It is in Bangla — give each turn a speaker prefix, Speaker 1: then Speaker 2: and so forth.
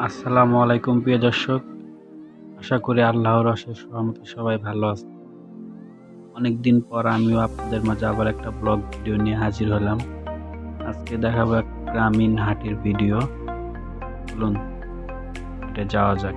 Speaker 1: আসসালামু আলাইকুম প্রিয় দর্শক, আশা করি আল্লাহর অশেষ রহমতে সবাই ভালো আছে। অনেকদিন পর আমিও আপনাদের মাঝে আবার একটা ব্লগ ভিডিও নিয়ে হাজির হলাম। আজকে দেখাবো এক গ্রামীণ হাটের ভিডিও। চলুন হাটে যাওয়া যাক।